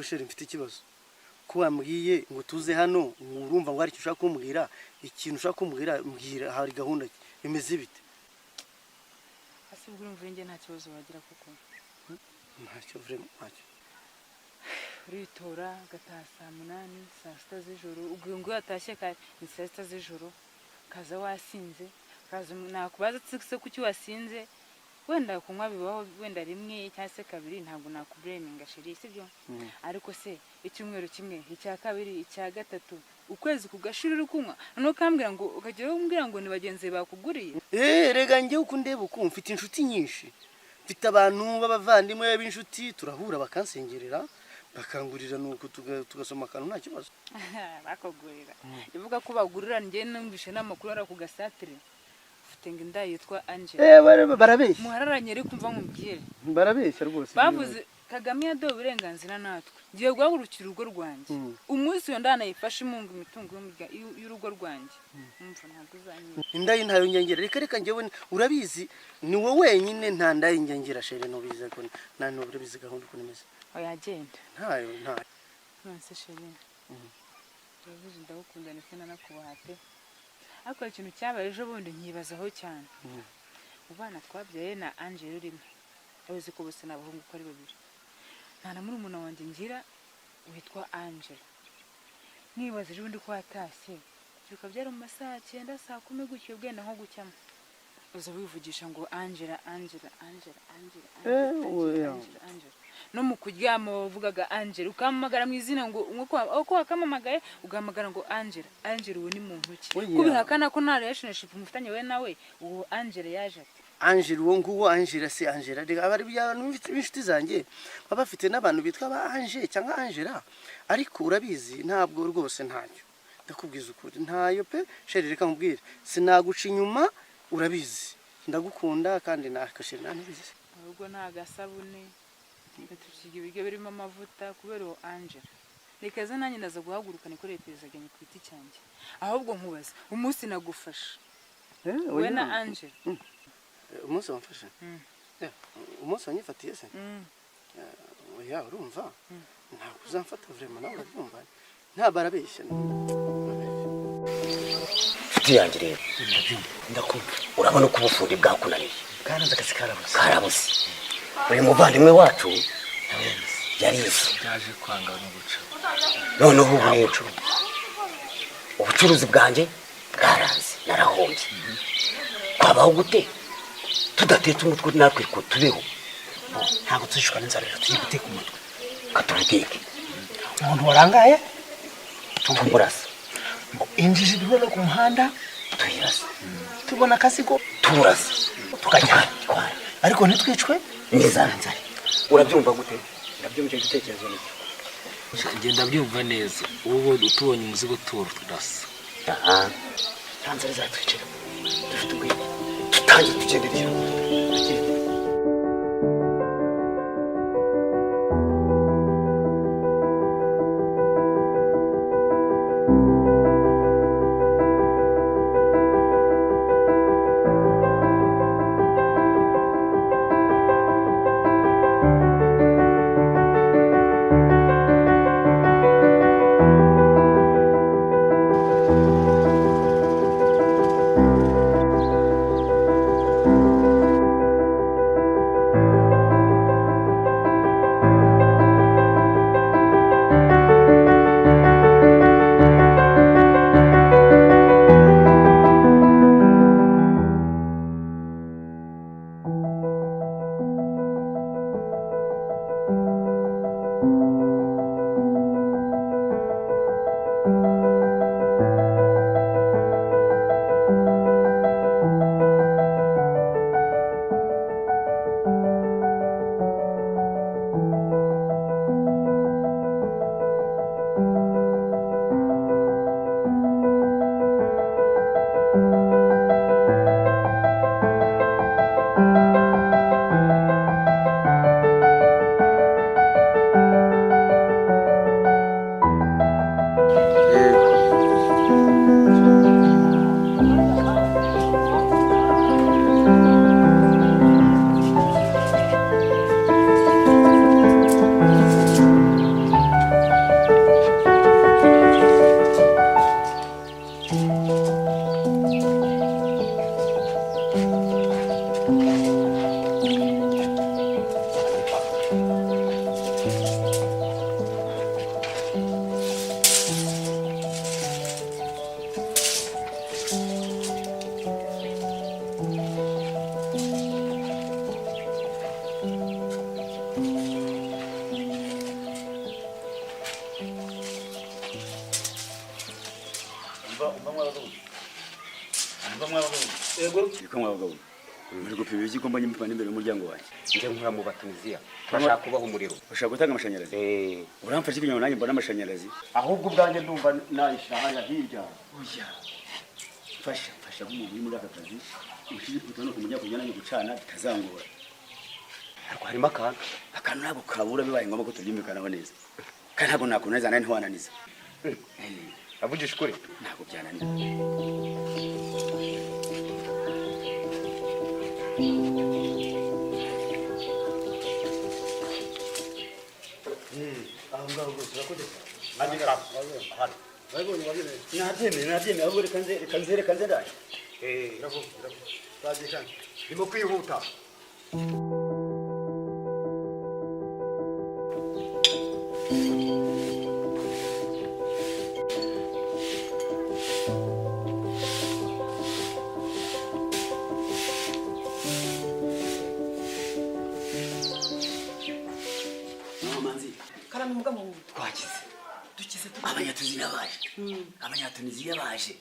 shere mfite ikibazo ko wambwiye ngo tuze hano urumva ngo ari cyo ushaka kumbwira ikintu ushaka kumbwira mbwira hari gahunda imeze bite ase ubwo urumva nge nta kibazo wagira kuko ntacyo vraiment ntacyo uritora gataha saa 8 saa 6 z'ijoro ubwo ngo yatashye ka ni saa 6 z'ijoro kaza wasinze kaza nakubaza tsikise kuki wasinze wenda kunywa bibaho wenda rimwe cyangwa se kabiri ntabwo nakubreminga shiri sibyo ariko se icyumweru kimwe icya kabiri icya gatatu ukwezi kugashira uri kunywa no kambwira ngo ukagera umbwira ngo ni bagenzi bakuguriye rega nge uko ndeba uko mfite inshuti nyinshi mfite abantu b'abavandimwe b'inshuti turahura bakansengerera bakangurira nuko tugasoma akantu nta kibazo bakogurira ivuga ko bagurira nge numvishe n'amakuru ara ku gasatire ufite ngo inda yitwa Angela barabeshya muhararanye ari kumva nkubwire barabeshya rwose bavuze Kagame yadowe uburenganzira natwe ngiye guhagurukira urugo rwanjye umunsi yo ndana yifashe imunga imitungo y'urugo rwanjye umva ntabwo uzanyira inda y'intayo nyangera reka ngewe urabizi ni wowe wenyine nta nda y'ingengera shere no biza ko nta no urabizi gahunda uko nimeze oyagenda ntayo nonse shere urabizi ndagukunda ndetse nanakubaha pe ariko ikintu cyabaye ejo bundi nkibazaho cyane ubana twabyaye na Angela urimo uzi ko bose n'abahungu ko ari babiri nta na murumuna wanjye ngira witwa Angela nibaza ejo bundi ko watashye byuka byari mu masaha 9 saa 10 gutyo bwenda nko gucyamo uza wivugisha ngo Angela no mu kuryama wavugaga Angela ukamamagara mu izina ngo uko wakamamagaye ugamagara ngo Angela uwo ni muntu ki kubihakana ko nta relationship mufitanye we nawe uwo Angela yaje Angela uwo nguwo Angela se Angela abari by'abantu b'inshuti zanjye baba bafite n'abantu bitwa ba Angela cyangwa Angela ariko urabizi ntabwo rwose ntacyo ndakubwiza ukuri ntayo pe shere reka nkubwire sinaguca inyuma urabizi ndagukunda kandi nakashira nanibizi ahubwo nta gasabune tukiga ibiryo birimo amavuta kubera uwo Angela nikaza nanjye ndaza guhaguruka nikoreye perezaganye ku biti cyanjye ahubwo nkubaza umunsi nagufasha we na Angela umunsi wamfashe umunsi wanyifatiye se oya urumva ntabwo uzamfata vraiment nawe urabyumva nta barabeshya yanjye rero ndakumva urabona ko ubufundi bwakunaniye karanze akazi karabuze uyu muvandimwe wacu yarize yaje kwanga no guca noneho ubu rero ubucuruzi bwanjye bwaranze narahombye kwabaho gute tudatetse umutwe natwe ko tubeho ntabwo tuzishwa n'inzara rero tugiye guteka umutwe katubiteke umuntu warangaye tumurasa injiji duhora ku muhanda tuyirasa tubona akasigo turasa tukajya ariko ntitwicwe n'inzara urabyumva gute ndabyumva igitekerezo nicyo ngenda byumva neza ubu utubonye umuzigo turasa tanzara zatwicira dufite ubwenge tutangiye tugendera nyaruguru Niko mwabagabo. Muri gupima iki ko mbonye mpana imbere y'umuryango wanjye. Nje nkora mu Batuniziya turashaka kubaho umuriro. Ushaka gutanga amashanyarazi? Uramfasha ikinyama nanjye mbona amashanyarazi. Ahubwo ubwanjye ndumva nayishira haya hirya. Oya. Fasha nk'umuntu muri aka kazi. Ushije kutana kumujya kujyana no gucana bitazangora. Ariko harimo Akantu ntabwo kabura bibaye ngombwa ko tubyimikanaho neza. Kandi ntabwo nakuneza nani ntiwananiza. avugisha ukuri Ntabwo byananiza. Nabyemeye ahubwo reka nze ndaje. ndimo kwihuta Manzi, Karame mugabo twakize. dukize Abanyatuniziya baje. Abanyatuniziya baje.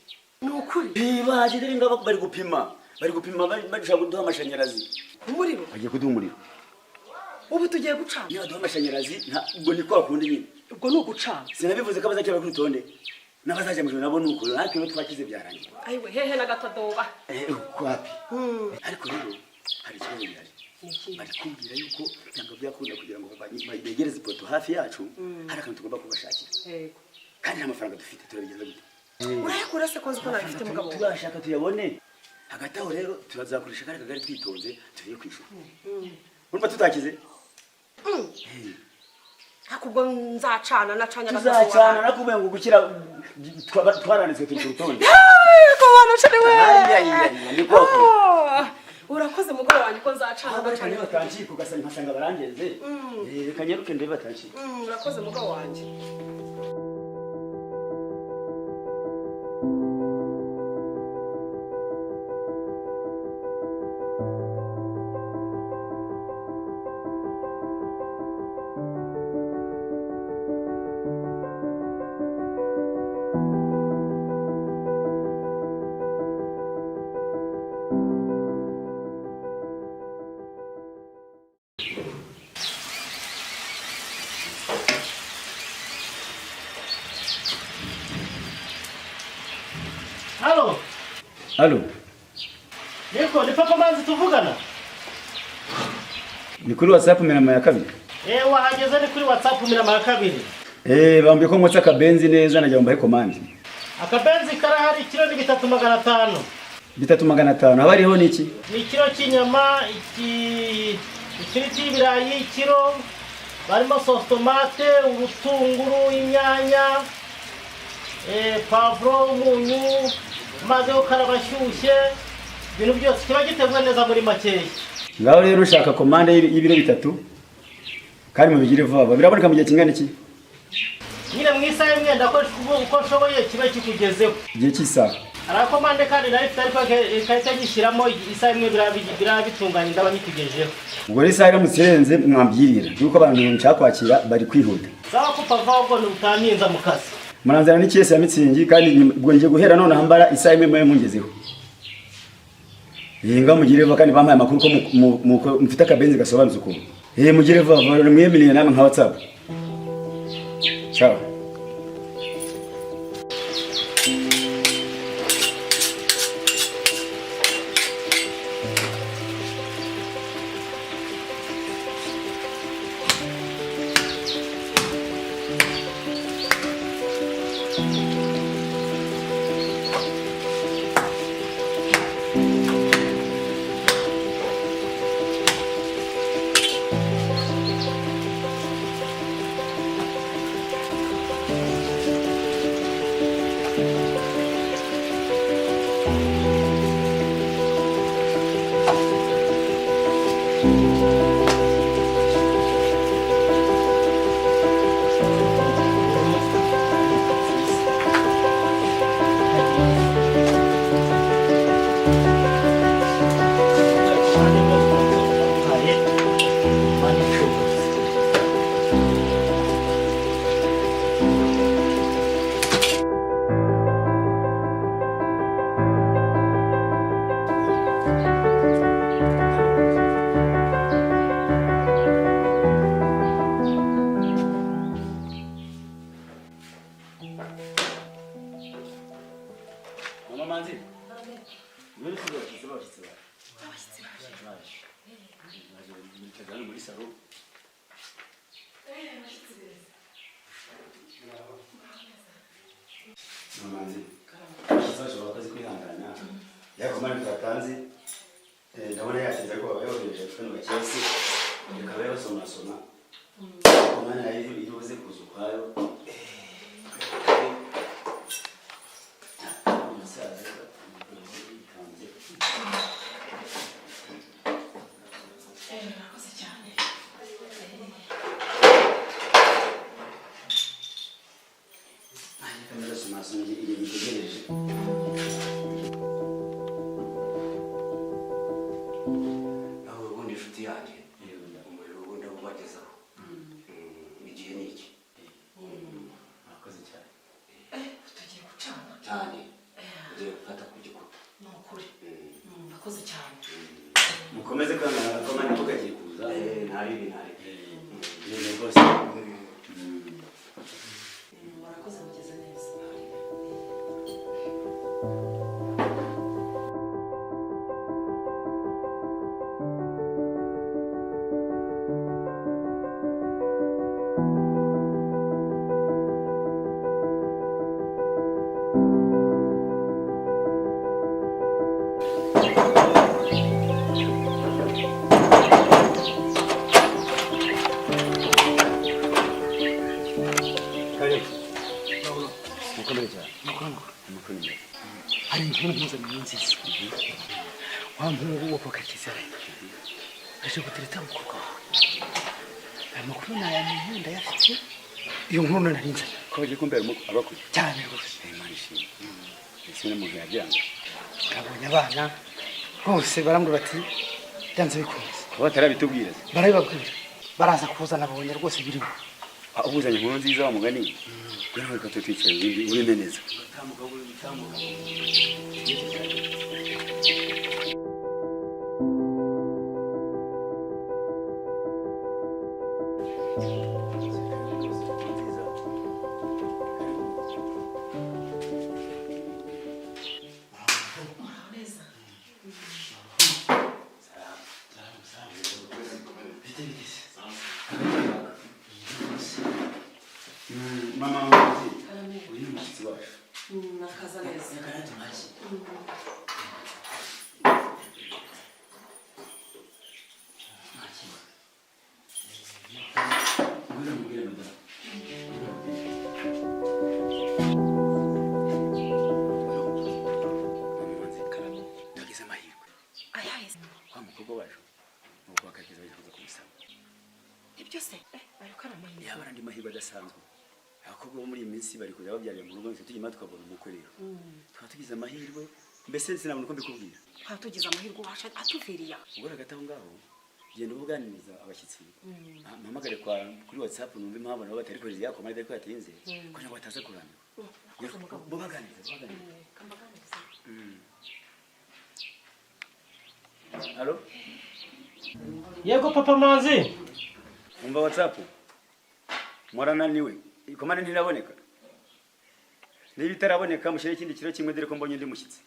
nukuri Baje dore ngaba bari gupima. Bari gupima bashaka kuduha amashanyarazi. umuriro Bagiye kuduha umuriro. ubu tugiye gucana Niba duha amashanyarazi ubwo ni kwa kundi nyine. ubwo ni ugucana Sinabivuze ko bazakira ku rutonde. N'abazaje mu nabo nuko natwe no twakize byarangiye. ayiwe hehe na gatadoba Kwapi. Ariko rero hari ikibazo gihari. Bari kumbwira yuko cyangwa byakunda kugira ngo begereze ipoto hafi yacu hari akantu tugomba kubashakira. yego Kandi nta mafaranga dufite turabigeza gute? urayakura se kozi ko nabifite mugabo Turashaka tuyabone. Hagati aho rero turazakoresha kare kagari twitonze tugiye kwishura. Urumva tutakize? hakubwo nzacana nacanya Tuzacana nakubwiye ngo gukira twaranditswe turi ku rutonde. ko wana cyane we Ni koko. urakoze mugabo wanjye ko nzacana Abacanye batangiye kugasanya nkasanga barangenze. Reka nyeruke ndebe batangiye. urakoze mugabo wanjye Halo, Halo. niko ni papa Manzi tuvugana. Ni kuri WhatsApp mirama ya kabiri. Wahageze ni kuri WhatsApp mirama ya kabiri. Bambye ko mwotsa akabenzi neza najya mbaye komandi. Akabenzi karahari kilo ni 3500. 3500. Habariho niki? Ni kilo cy'inyama, ikiriti y'ibirayi, kilo barimo sauce tomate, ubutunguru, inyanya, pavuro, umunyu, maze ukarabashyushye. Ibintu byose kiba giteguye neza muri makeya. Ngaho rero ushaka komande y'ibiro 3 kandi mubigire vuba. Biraboneka mu gihe kingana iki? Nyine mu isaha imwe ndakoresha uko nshoboye kiba kikugezeho. Igihe cy'isaha. Arakomande kandi narifite ariko kahita gishyiramo isaha imwe birabitunganya ndaba nyikugejeho. Ubwo rero isaha iramutse irenze mwambwirira yuko abantu nshaka kwakira bari kwihuta. Sawa ko pava ubwo utaninza mu kazi. Muranzana n'ikiyese ya mitsingi kandi ubwo ngiye guhera none hambara isaha imwe mwe mungezeho. Yenga mugire vuba kandi bampaye amakuru ko mufite akabenzi gasobanutse uko. Mugire vuba mwemeye namwe nka WhatsApp. Ciao. hano muri salo. Mamanzi. Sasa wakazi kwihangana. Yako mali tutatanzi. Ndabona yateze ko abayohereje twe mu Chelsea. Reka rero soma. Umwana yiruze kuzukwayo. Mukomeze kana komani tukagiye kuza ntari ni rwose Warakoze mugeze neza. hari inkuru mpuzamahanga nziza wa muhungu wo Kakizere aje gutereta umukobwa wawe aya makuru nayamenye ndayafite iyo nkuru narinze ko baje kumbera abakuye cyane rwose Imana ishimwe ese ne muntu yabyanga abonye abana bose barambwira bati byanze bikunze ko batarabitubwira barabibabwira baraza kuzana abonye rwose birimo ubuzanye inkuru nziza wa mugani kuri reka tutwicaye uri neza Mama wangu, uri umushyitsi wacu. Nakaza neza. Yaba andi mahirwe adasanzwe. Abakobwa bo muri iyi minsi bari kujya babyarira mu rugo nse tugima tukabona umukwe rero. Twa tugize amahirwe mbese sinabona uko mbikubwira. Twa tugize amahirwe washa atuviriya. Ubwo hagati aho ngaho genda ubuganiriza abashyitsi. Mpamagare kuri WhatsApp numva impamvu nabo batari kohereza yakoma ariko yatinze kugira ngo bataza kurambirwa. Bubaganiriza. Allo? Yego papa Manzi. Umva WhatsApp. Mwarananiwe. Ikomane ntiraboneka. Niba itaraboneka mushyire ikindi kiro kimwe dore ko mbonye ndi mushyitsi.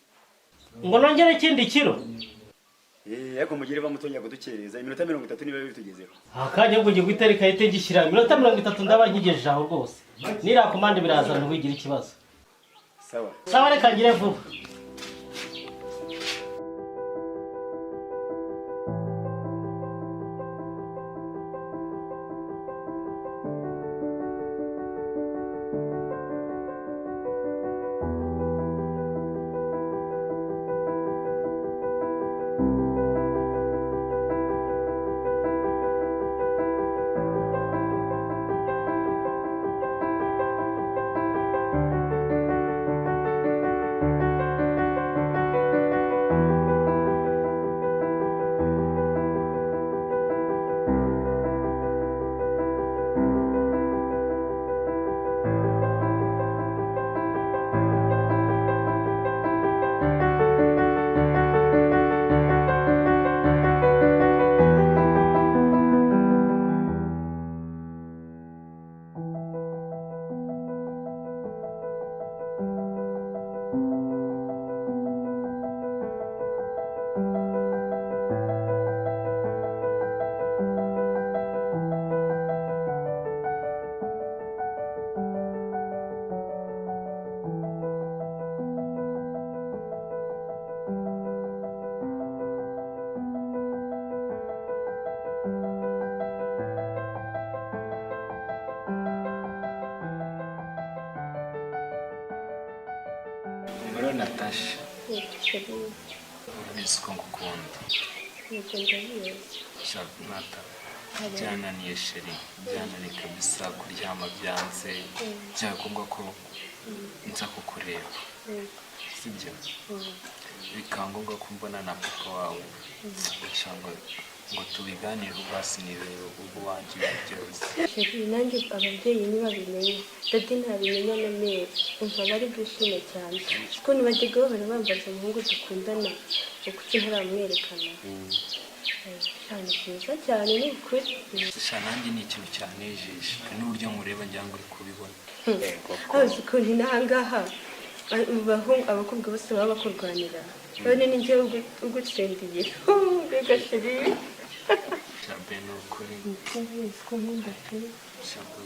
Ngo nongere ikindi kiro. Ariko mugire bamutonyaga kudukereza iminota 30 niba bitugezeho. Akanya ngo ngiye gutereka yite gishyira iminota 30 ndaba nkigejeje aho rwose. Nira komande biraza ntubigira ikibazo. Sawa. Sawa reka ngire vuba. Natasha urabizi ko ngukunda Nata byananiye sheri byananiye kabisa kuryama byanze byagomba ko nza kukureba sibyo bikaba ngombwa ko mbona na papa wawe cyangwa ngo tubiganire basi nibere ubu wanjye byose nanjye ababyeyi ntibabimenye dadi ntabimenya na mere umva bari bwishime cyane kuko ntibajyaga bahora bambaza umuhungu dukundana kuki ntaramwerekana cyane byiza cyane ni ukuri nanjye ni ikintu cyanejeje n'uburyo nkureba ngira ngo uri kubibona azi ukuntu n'ahangaha abakobwa bose baba bakurwanira none ni njyewe ugutsindiye mbega sheri Shabe ni ukuri ntabizi ko nkunda pe Shabe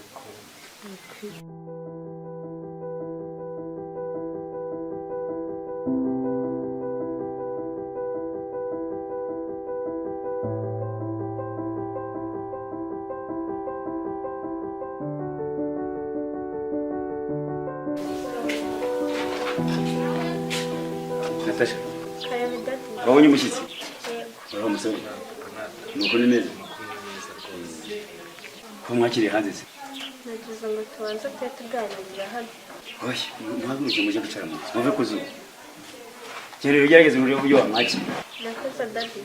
Natasha karame dadi wabonye umushyitsi uraho umusore nuko ni neza ko mwakiriye hanze se nagize ngo tubanze tujye tuganirira hano oya muhaguruke mujye kwicara mu nzu muve ku zuba rero ugerageze muri uburyo wamwakira nakoze dadi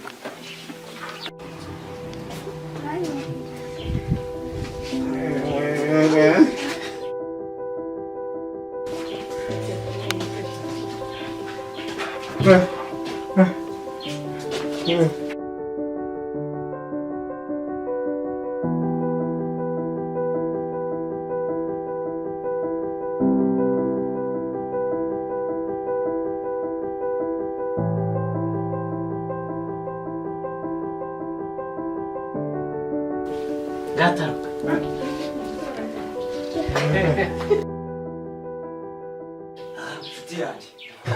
Gataruka.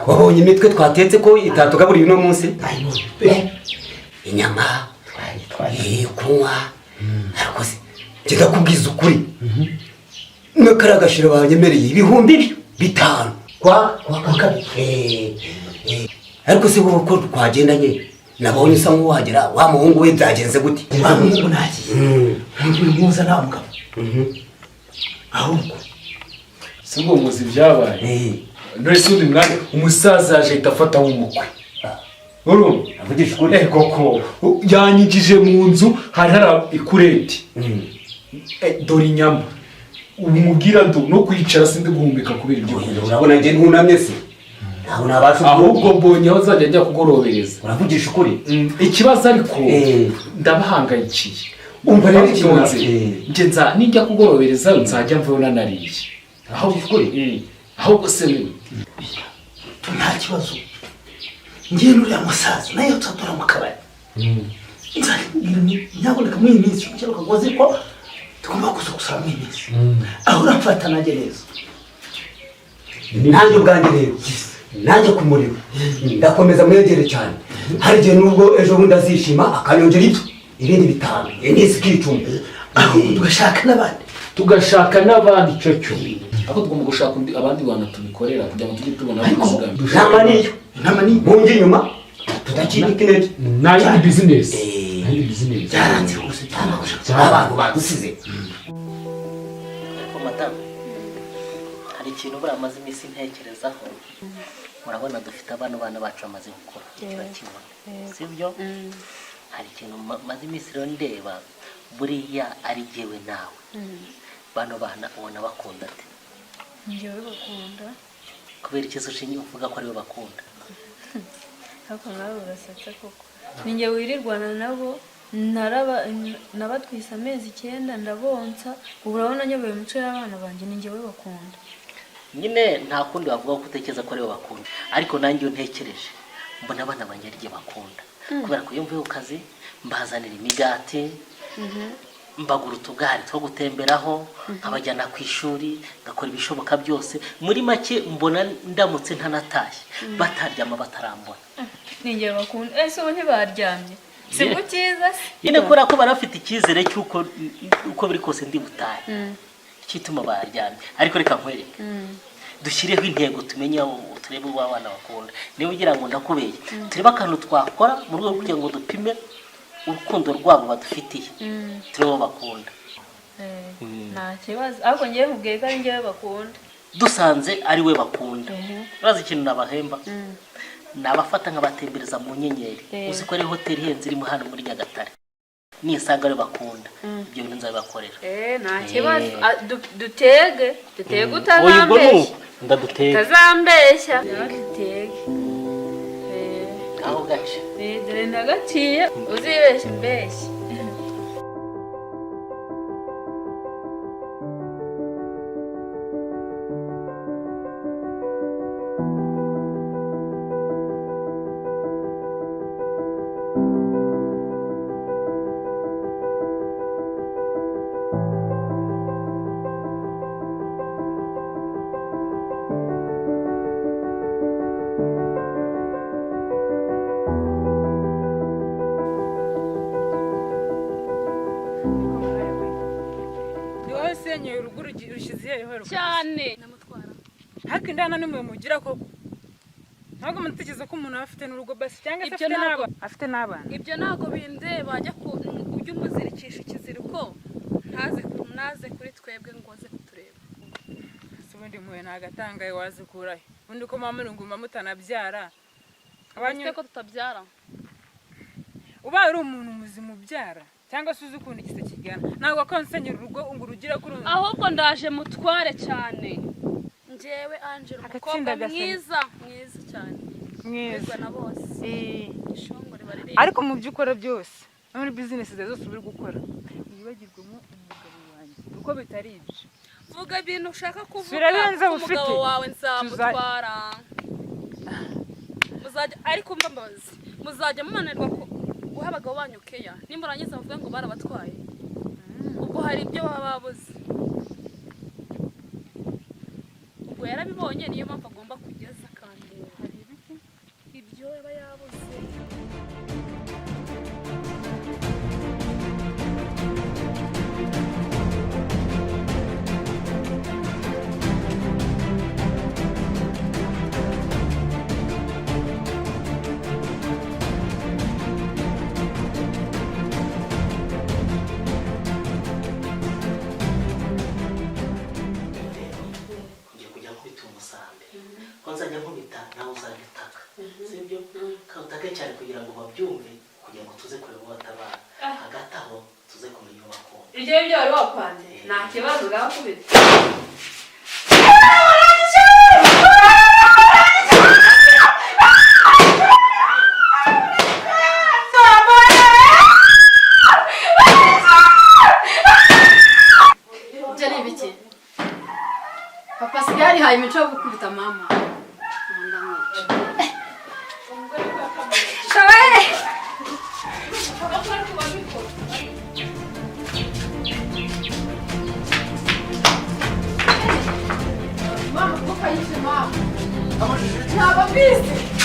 wabonye imitwe twatetse ko itatugaburiye uno munsi inyama kunywa ariko se njye kubwiza ukuri n'akariya gashira banyemereye ibihumbi 5 kwa kabiri ariko se wowe ko twagendanye nabonye usa nk'uwagera wa muhungu we byagenze gute wa muhungu nagiye muza nta mugabo ahubwo si ngo muzi byabaye none se undi mwana umusaza yaje itafata nk'umukwe urumva avugisha ukuri koko yanyigije mu nzu hari ikureti dore inyama umubwira ndo no kwicara sindi guhumbika kubera ibyo urabona njye ntunamye se ntabwo nabasha ahubwo mbonye aho azajya ajya kugorobereza uravugisha ukuri ikibazo ariko ndabahangayikiye umva rero ikibazo njye nijya kugorobereza nzajya mvayo nanariye ahubwo se nta kibazo ngiye nuriya musaza nayo tsatora mu kabari nyaboneka muri iyi minsi cyangwa kagoze ko tugomba gusukura muri iyi minsi aho urafata nanjye neza nanjye ubwanjye rero nanjye kumureba ndakomeza mwegere cyane hari igihe nubwo ejo bundi azishima akanyongera ibindi 5 n'isi kicumbi aho tugashaka n'abandi cyo aho tugomba gushaka abandi bantu tubikorera kugira ngo tujye tubona inama niyo mungi inyuma tudacika intege nayo business byaranze rwose abantu badusize ariko madamu hari ikintu buriya amaze iminsi ntekerezaho murabona dufite bana bacu bamaze gukora turakibona sibyo hari ikintu maze iminsi rero ndeba buriya ari jyewe nawe bano bana ubona bakunda ate njyewe bakunda kubera ikizo ushingiye uvuga ko ariwe bakunda ariko nawe urasatse koko ninjye wirirwana nabo nabatwise amezi 9 ndabonsa ubu urabona nyoboye umuco y'abana banjye ninjye we bakunda nyine nta kundi wavuga ko utekereza ko ariwe bakunda ariko nanjye iyo ntekereje mbona abana banjye ari jye bakunda kubera ko iyo mvuye ku kazi mbazanira imigati mbagura utugari two gutemberaho nkabajyana ku ishuri ngakora ibishoboka byose muri make mbona ndamutse ntanatashye bataryama batarambona ninjye bakunda ese ubu ntibaryamye si ko cyiza se nyine kubera ko barafite icyizere cy'uko uko biri kose ndi butahe cyituma baryamye ariko reka nkwereke dushyireho intego tumenye turebe uwo abana bakunda. Niba ugira ngo ndakubeye turebe akantu twakora mu rwego kugira ngo dupime urukundo rwabo badufitiye turebe uwo bakunda. nta kibazo ariko ngewe nkubwiye ko ari ngewe bakunda. Dusanze ari we bakunda urazi ikintu nabahemba nabafata nkabatembereza mu nyenyeri. Uzi ko ari hoteli ihenze irimo hano muri Nyagatare, nisanga ari bakunda ibyo bintu nzabibakorera. Nta kibazo dutege utazambeshya. Ndadutega utazambeshya dutege aho gace dore ndagaciye uzibeshya imbeshya. cyane haka indana n'umwe mugira koko ntabwo mutekereza ko umuntu afite n'urugo basi cyangwa se afite n'abana. Ibyo ntabwo bindeba ajya ujya umuzirikisha ikiziriko ntaze kuri twebwe ngo aze kutureba. Si ubundi muhe nagatangaye wazikurahe ubundi ko mama nguma mutanabyara abanye ko tutabyara uba ari umuntu muzima ubyara cyangwa se uzi ukuntu igise kigana ntabwo konsenyera urugo ngo urugira kuri ahubwo ndaje mutware cyane njyewe Angela umukobwa mwiza cyane mwiza na bose ishongore barire. Ariko mu byukora byose muri business zose uri gukora wibagirwemo umugabo wanjye uko bitari ibyo. Vuga ibintu ushaka kuvuga umugabo wawe nzamutwara muzajya ariko mbabazi muzajya mumanirwa guha abagabo banyu keya nimurangiza bavuga ngo barabatwaye ubwo hari ibyo baba babuze. Ubwo yarabibonye niyo mpamvu agomba kugeza kandi hari ibyo yaba yabuze. nzajya nkubita nawe uzabitaka sibyo kawutake cyane kugira ngo babyumve kugira ngo tuze kureba batabara hagati aho tuze kumenya bakunda. Ibyo byo wari wapanze nta kibazo gakubita. Papa sigari haye imico yo gukubita mama. Mama, vou cair de mal. Vamos, já,